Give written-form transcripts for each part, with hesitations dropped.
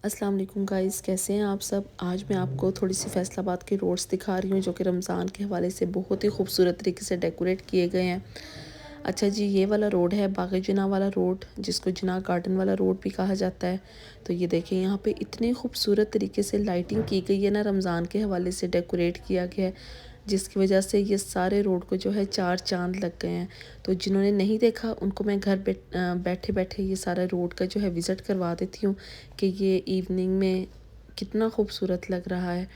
अस्सलाम वालेकुम गाइस, कैसे हैं आप सब। आज मैं आपको थोड़ी सी फैसलाबाद के रोड्स दिखा रही हूँ जो कि रमज़ान के हवाले से बहुत ही खूबसूरत तरीके से डेकोरेट किए गए हैं। अच्छा जी, ये वाला रोड है बाग़ जिन्ना वाला रोड, जिसको जिन्ना गार्डन वाला रोड भी कहा जाता है। तो ये देखिए, यहाँ पे इतनी खूबसूरत तरीके से लाइटिंग की गई है ना, रमज़ान के हवाले से डेकोरेट किया गया है, जिसकी वजह से ये सारे रोड को जो है चार चांद लग गए हैं। तो जिन्होंने नहीं देखा उनको मैं घर बैठे बैठे ये सारा रोड का जो है विज़िट करवा देती हूँ कि ये इवनिंग में कितना खूबसूरत लग रहा है।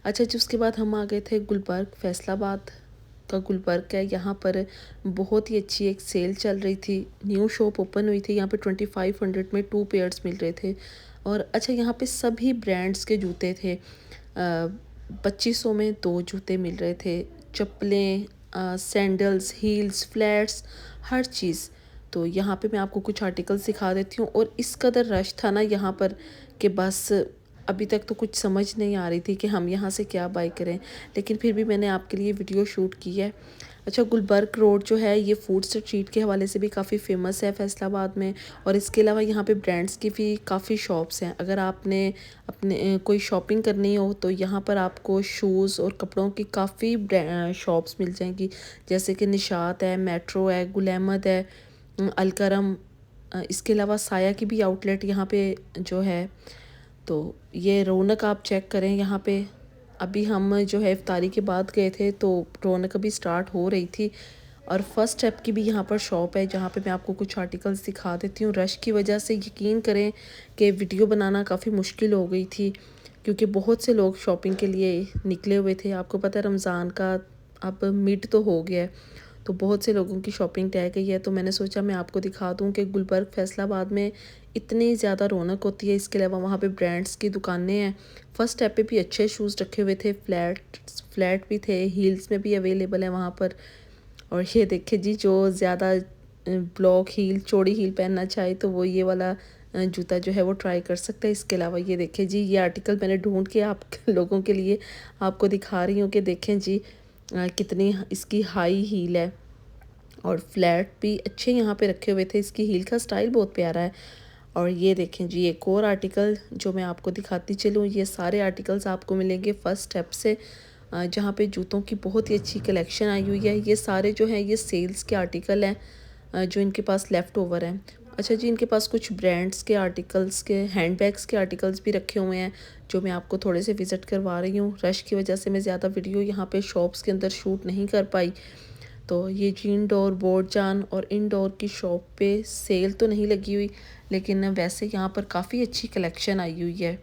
अच्छा जी, उसके बाद हम आ गए थे गुलबर्ग। फैसलाबाद का गुलबर्ग है, यहाँ पर बहुत ही अच्छी एक सेल चल रही थी। न्यू शॉप ओपन हुई थी यहाँ पे 2500 में 2 पेयर्स मिल रहे थे। और अच्छा, यहाँ पे सभी ब्रांड्स के जूते थे। 2500 में 2 जूते मिल रहे थे। चप्पलें, सैंडल्स, हील्स, फ्लैट्स, हर चीज़। तो यहाँ पे मैं आपको कुछ आर्टिकल्स दिखा देती हूँ। और इस कदर रश था ना यहाँ पर कि बस अभी तक तो कुछ समझ नहीं आ रही थी कि हम यहाँ से क्या बाय करें, लेकिन फिर भी मैंने आपके लिए वीडियो शूट की है। अच्छा, गुलबर्ग रोड जो है ये फूड स्ट्रीट के हवाले से भी काफ़ी फेमस है फैसलाबाद में। और इसके अलावा यहाँ पे ब्रांड्स की भी काफ़ी शॉप्स हैं। अगर आपने अपने कोई शॉपिंग करनी हो तो यहाँ पर आपको शूज़ और कपड़ों की काफ़ी शॉप्स मिल जाएंगी, जैसे कि निशात है, मेट्रो है, गुल अहमद है, अलकरम। इसके अलावा साया की भी आउटलेट यहाँ पे जो है। तो ये रौनक आप चेक करें यहाँ पे। अभी हम जो है इफ्तारी के बाद गए थे तो रौनक अभी स्टार्ट हो रही थी। और फर्स्ट स्टेप की भी यहाँ पर शॉप है जहाँ पे मैं आपको कुछ आर्टिकल्स दिखा देती हूँ। रश की वजह से यकीन करें कि वीडियो बनाना काफ़ी मुश्किल हो गई थी, क्योंकि बहुत से लोग शॉपिंग के लिए निकले हुए थे। आपको पता है रमज़ान का अब मिड तो हो गया है, तो बहुत से लोगों की शॉपिंग तय गई है। तो मैंने सोचा मैं आपको दिखा दूं कि गुलबर्ग फैसलाबाद में इतनी ज़्यादा रौनक होती है। इसके अलावा वहाँ पे ब्रांड्स की दुकानें हैं। फर्स्ट स्टेप पे भी अच्छे शूज़ रखे हुए थे, फ्लैट भी थे, हील्स में भी अवेलेबल है वहाँ पर। और ये देखिए जी, जो ज़्यादा ब्लॉक हील, चौड़ी हील पहनना चाहे तो वो ये वाला जूता जो है वो ट्राई कर सकता है। इसके अलावा ये देखिए जी, ये आर्टिकल मैंने ढूंढ के आप लोगों के लिए आपको दिखा रही हूँ कि देखें जी कितनी इसकी हाई हील है। और फ्लैट भी अच्छे यहाँ पे रखे हुए थे। इसकी हील का स्टाइल बहुत प्यारा है। और ये देखें जी, एक और आर्टिकल जो मैं आपको दिखाती चलूँ। ये सारे आर्टिकल्स आपको मिलेंगे फर्स्ट स्टेप से, जहाँ पे जूतों की बहुत ही अच्छी कलेक्शन आई हुई है। ये सारे जो हैं ये सेल्स के आर्टिकल हैं, जो इनके पास लेफ़्ट ओवर हैं। अच्छा जी, इनके पास कुछ ब्रांड्स के आर्टिकल्स के, हैंडबैग्स के आर्टिकल्स भी रखे हुए हैं, जो मैं आपको थोड़े से विज़िट करवा रही हूँ। रश की वजह से मैं ज़्यादा वीडियो यहाँ पे शॉप्स के अंदर शूट नहीं कर पाई। तो ये जी इंडोर बोर्डजान और इंडोर की शॉप पे सेल तो नहीं लगी हुई, लेकिन वैसे यहाँ पर काफ़ी अच्छी कलेक्शन आई हुई है,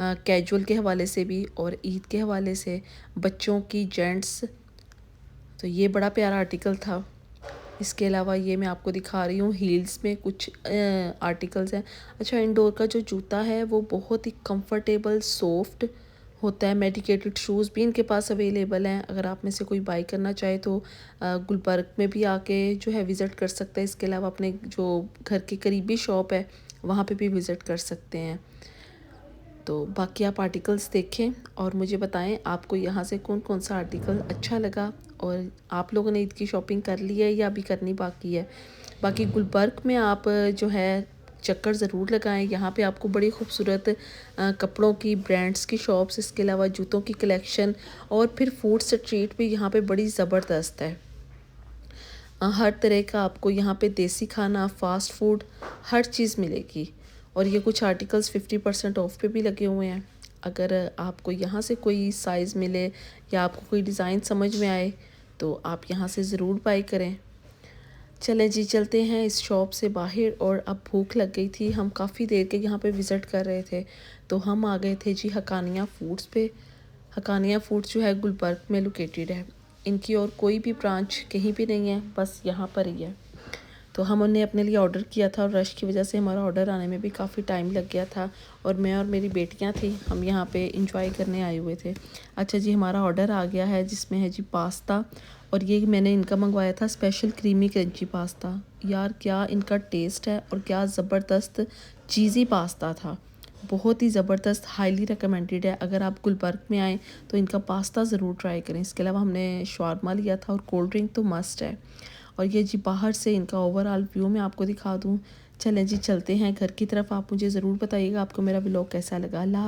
कैजुअल के हवाले से भी और ईद के हवाले से, बच्चों की, जेंट्स। तो ये बड़ा प्यारा आर्टिकल था। इसके अलावा ये मैं आपको दिखा रही हूँ हील्स में कुछ आर्टिकल्स हैं। अच्छा, इंडोर का जो जूता है वो बहुत ही कंफर्टेबल, सॉफ्ट होता है। मेडिकेटेड शूज़ भी इनके पास अवेलेबल हैं। अगर आप में से कोई बाई करना चाहे तो गुलबर्ग में भी आके जो है विज़िट कर सकता है। इसके अलावा अपने जो घर के करीबी शॉप है वहाँ पे भी विज़िट कर सकते हैं। तो बाकी आप आर्टिकल्स देखें और मुझे बताएं आपको यहाँ से कौन कौन सा आर्टिकल अच्छा लगा, और आप लोगों ने ईद की शॉपिंग कर ली है या अभी करनी बाकी है। बाकी गुलबर्ग में आप जो है चक्कर ज़रूर लगाएं। यहाँ पे आपको बड़ी खूबसूरत कपड़ों की, ब्रांड्स की शॉप्स, इसके अलावा जूतों की कलेक्शन, और फिर फूड स्ट्रीट भी यहाँ पे बड़ी ज़बरदस्त है। हर तरह का आपको यहाँ पे देसी खाना, फास्ट फूड, हर चीज़ मिलेगी। और ये कुछ आर्टिकल्स 50% ऑफ पे भी लगे हुए हैं। अगर आपको यहाँ से कोई साइज़ मिले या आपको कोई डिज़ाइन समझ में आए तो आप यहाँ से ज़रूर बाई करें। चलें जी, चलते हैं इस शॉप से बाहर। और अब भूख लग गई थी, हम काफ़ी देर के यहाँ पे विज़िट कर रहे थे, तो हम आ गए थे जी हकानिया फूड्स पे। हकानिया फूड्स जो है गुलबर्ग में लोकेटेड है। इनकी और कोई भी ब्रांच कहीं भी नहीं है, बस यहाँ पर ही है। तो हम उन्हें अपने लिए ऑर्डर किया था और रश की वजह से हमारा ऑर्डर आने में भी काफ़ी टाइम लग गया था। और मैं और मेरी बेटियां थी, हम यहाँ पे इंजॉय करने आए हुए थे। अच्छा जी, हमारा ऑर्डर आ गया है जिसमें है जी पास्ता। और ये मैंने इनका मंगवाया था स्पेशल क्रीमी क्रंची पास्ता। यार क्या इनका टेस्ट है, और क्या ज़बरदस्त चीज़ी पास्ता था, बहुत ही ज़बरदस्त, हाईली रिकमेंडेड है। अगर आप गुलबर्ग में आएँ तो इनका पास्ता ज़रूर ट्राई करें। इसके अलावा हमने शवारमा लिया था और कोल्ड ड्रिंक तो मस्ट है। और ये जी बाहर से इनका ओवरऑल व्यू मैं आपको दिखा दूँ। चलें जी चलते हैं घर की तरफ। आप मुझे ज़रूर बताइएगा आपको मेरा व्लॉग कैसा लगा। अल्लाह